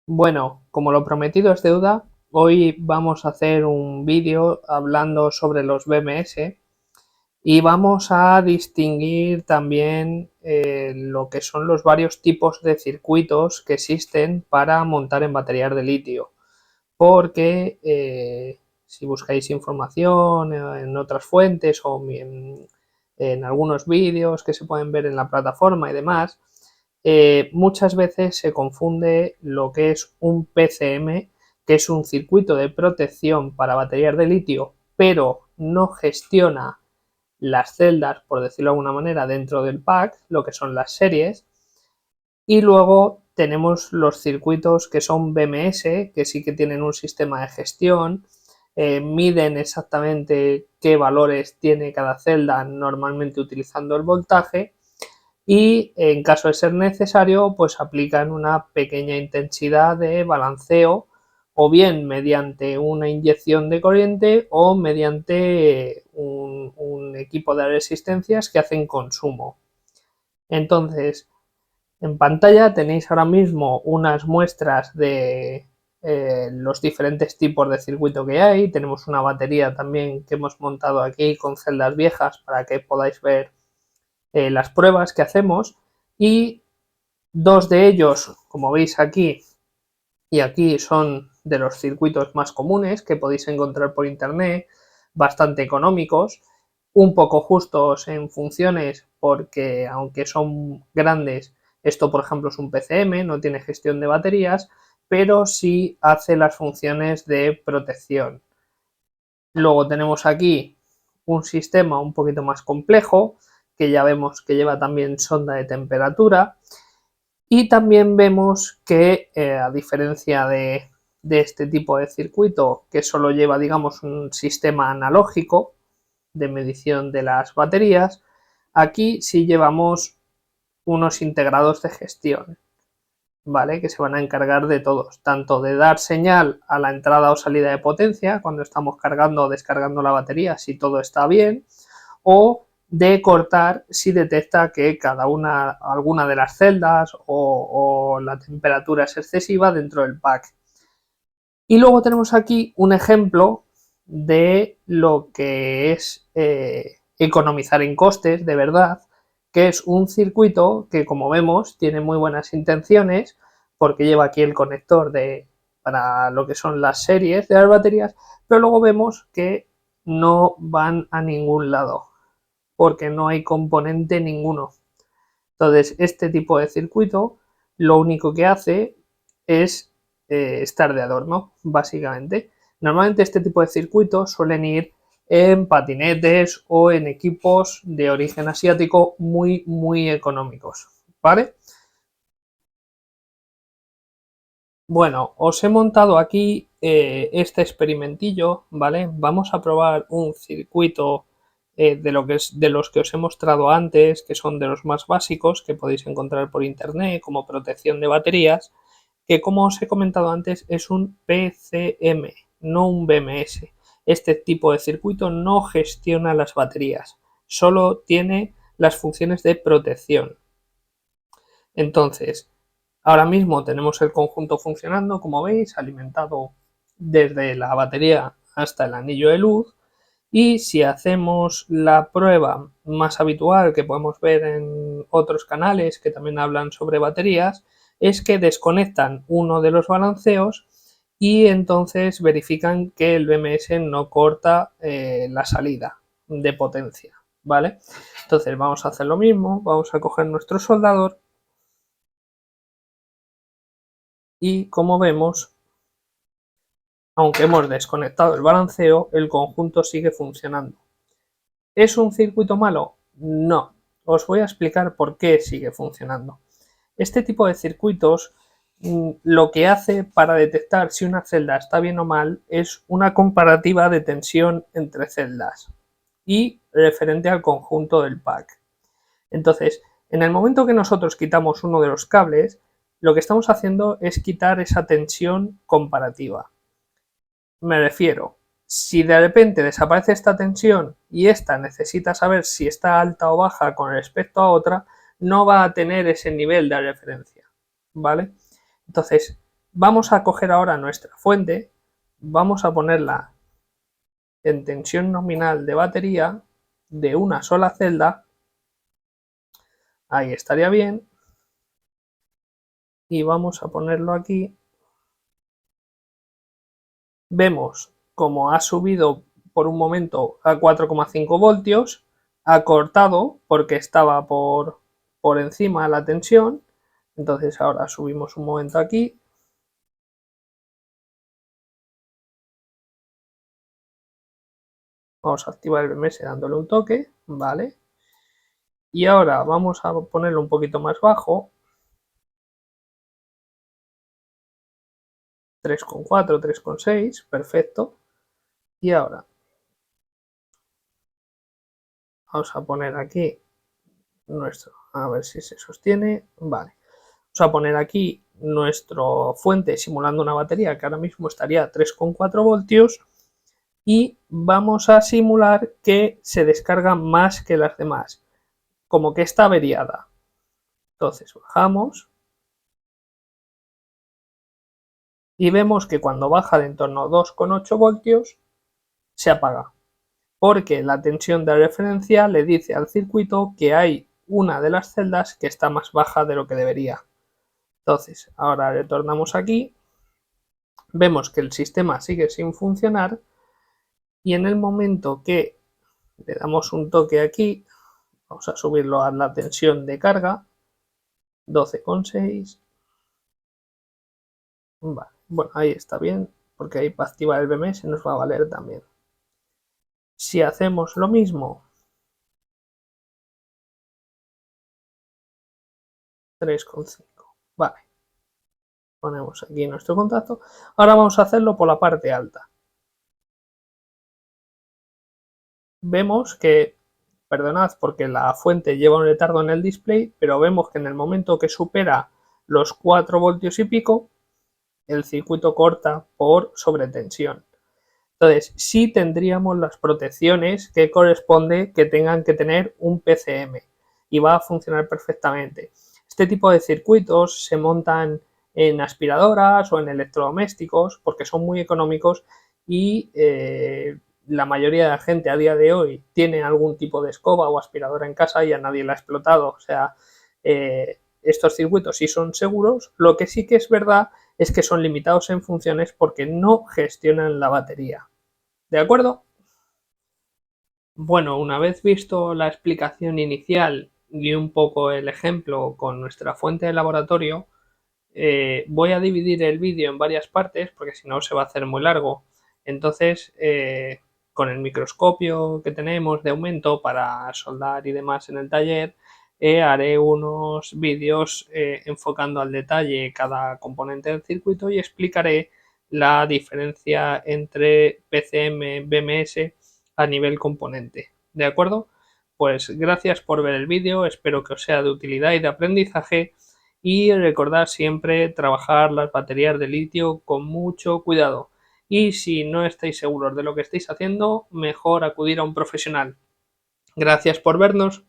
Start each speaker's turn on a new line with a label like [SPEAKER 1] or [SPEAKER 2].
[SPEAKER 1] Bueno, como lo prometido es deuda, hoy vamos a hacer un vídeo hablando sobre los BMS y vamos a distinguir también lo que son los varios tipos de circuitos que existen para montar en baterías de litio. Porque si buscáis información en otras fuentes o en algunos vídeos que se pueden ver en la plataforma y demás, muchas veces se confunde lo que es un PCM, que es un circuito de protección para baterías de litio, pero no gestiona las celdas, por decirlo de alguna manera, dentro del pack, lo que son las series. Y luego tenemos los circuitos que son BMS, que sí que tienen un sistema de gestión, miden exactamente qué valores tiene cada celda, normalmente utilizando el voltaje, y en caso de ser necesario, pues aplican una pequeña intensidad de balanceo, o bien mediante una inyección de corriente o mediante un equipo de resistencias que hacen consumo. Entonces, en pantalla tenéis ahora mismo unas muestras de los diferentes tipos de circuito que hay. Tenemos una batería también que hemos montado aquí con celdas viejas para que podáis ver las pruebas que hacemos, y dos de ellos, como veis aquí y aquí, son de los circuitos más comunes que podéis encontrar por internet, bastante económicos, un poco justos en funciones porque aunque son grandes, esto por ejemplo es un PCM, no tiene gestión de baterías, pero sí hace las funciones de protección. Luego tenemos aquí un sistema un poquito más complejo, que ya vemos que lleva también sonda de temperatura, y también vemos que a diferencia de este tipo de circuito, que solo lleva, digamos, un sistema analógico de medición de las baterías, aquí sí llevamos unos integrados de gestión, ¿vale? Que se van a encargar de todos, tanto de dar señal a la entrada o salida de potencia cuando estamos cargando o descargando la batería si todo está bien, o de cortar si detecta que alguna de las celdas o la temperatura es excesiva dentro del pack. Y luego tenemos aquí un ejemplo de lo que es economizar en costes de verdad, que es un circuito que, como vemos, tiene muy buenas intenciones porque lleva aquí el conector para lo que son las series de las baterías, pero luego vemos que no van a ningún lado porque no hay componente ninguno. Entonces, este tipo de circuito lo único que hace es estar de adorno, básicamente. Normalmente este tipo de circuitos suelen ir en patinetes o en equipos de origen asiático muy económicos, ¿vale? Bueno, os he montado aquí este experimentillo, ¿vale? Vamos a probar un circuito de los que os he mostrado antes, que son de los más básicos que podéis encontrar por internet, como protección de baterías, que, como os he comentado antes, es un PCM, no un BMS. Este tipo de circuito no gestiona las baterías, solo tiene las funciones de protección. Entonces, ahora mismo tenemos el conjunto funcionando, como veis, alimentado desde la batería hasta el anillo de luz. Y si hacemos la prueba más habitual que podemos ver en otros canales que también hablan sobre baterías, es que desconectan uno de los balanceos y entonces verifican que el BMS no corta la salida de potencia, ¿vale? Entonces vamos a hacer lo mismo, vamos a coger nuestro soldador y, como vemos, aunque hemos desconectado el balanceo, el conjunto sigue funcionando. ¿Es un circuito malo? No. Os voy a explicar por qué sigue funcionando. Este tipo de circuitos lo que hace para detectar si una celda está bien o mal es una comparativa de tensión entre celdas y referente al conjunto del pack. Entonces, en el momento que nosotros quitamos uno de los cables, lo que estamos haciendo es quitar esa tensión comparativa. Me refiero, si de repente desaparece esta tensión y esta necesita saber si está alta o baja con respecto a otra, no va a tener ese nivel de referencia, ¿vale? Entonces, Vamos a coger ahora nuestra fuente, vamos a ponerla en tensión nominal de batería de una sola celda, ahí estaría bien, y vamos a ponerlo aquí. Vemos como ha subido por un momento a 4,5 voltios, ha cortado porque estaba por encima la tensión, entonces ahora subimos un momento aquí. Vamos a activar el BMS dándole un toque, ¿vale? Y ahora vamos a ponerlo un poquito más bajo, 3,4, 3,6, perfecto. Y ahora vamos a poner aquí nuestro, a ver si se sostiene, vale. Vamos a poner aquí nuestra fuente simulando una batería que ahora mismo estaría a 3,4 voltios y vamos a simular que se descarga más que las demás, como que está averiada. Entonces bajamos y vemos que cuando baja de en torno a 2,8 voltios se apaga, porque la tensión de referencia le dice al circuito que hay una de las celdas que está más baja de lo que debería. Entonces ahora retornamos aquí, vemos que el sistema sigue sin funcionar y en el momento que le damos un toque aquí, vamos a subirlo a la tensión de carga, 12,6. Vale, bueno, ahí está bien, porque ahí para activar el BMS nos va a valer también. Si hacemos lo mismo, 3,5. Vale, ponemos aquí nuestro contacto. Ahora vamos a hacerlo por la parte alta. Vemos que, perdonad porque la fuente lleva un retardo en el display, pero vemos que en el momento que supera los 4 voltios y pico, el circuito corta por sobretensión. Entonces, sí tendríamos las protecciones que corresponde que tengan que tener un PCM y va a funcionar perfectamente. Este tipo de circuitos se montan en aspiradoras o en electrodomésticos porque son muy económicos y la mayoría de la gente a día de hoy tiene algún tipo de escoba o aspiradora en casa y a nadie la ha explotado. O sea, estos circuitos sí son seguros. Lo que sí que es verdad es que son limitados en funciones porque no gestionan la batería. ¿De acuerdo? Bueno, una vez visto la explicación inicial y un poco el ejemplo con nuestra fuente de laboratorio, voy a dividir el vídeo en varias partes porque si no se va a hacer muy largo. Entonces, con el microscopio que tenemos de aumento para soldar y demás en el taller, haré unos vídeos enfocando al detalle cada componente del circuito y explicaré la diferencia entre PCM, BMS a nivel componente. ¿De acuerdo? Pues gracias por ver el vídeo, espero que os sea de utilidad y de aprendizaje y recordad siempre trabajar las baterías de litio con mucho cuidado. Y si no estáis seguros de lo que estáis haciendo, mejor acudir a un profesional. Gracias por vernos.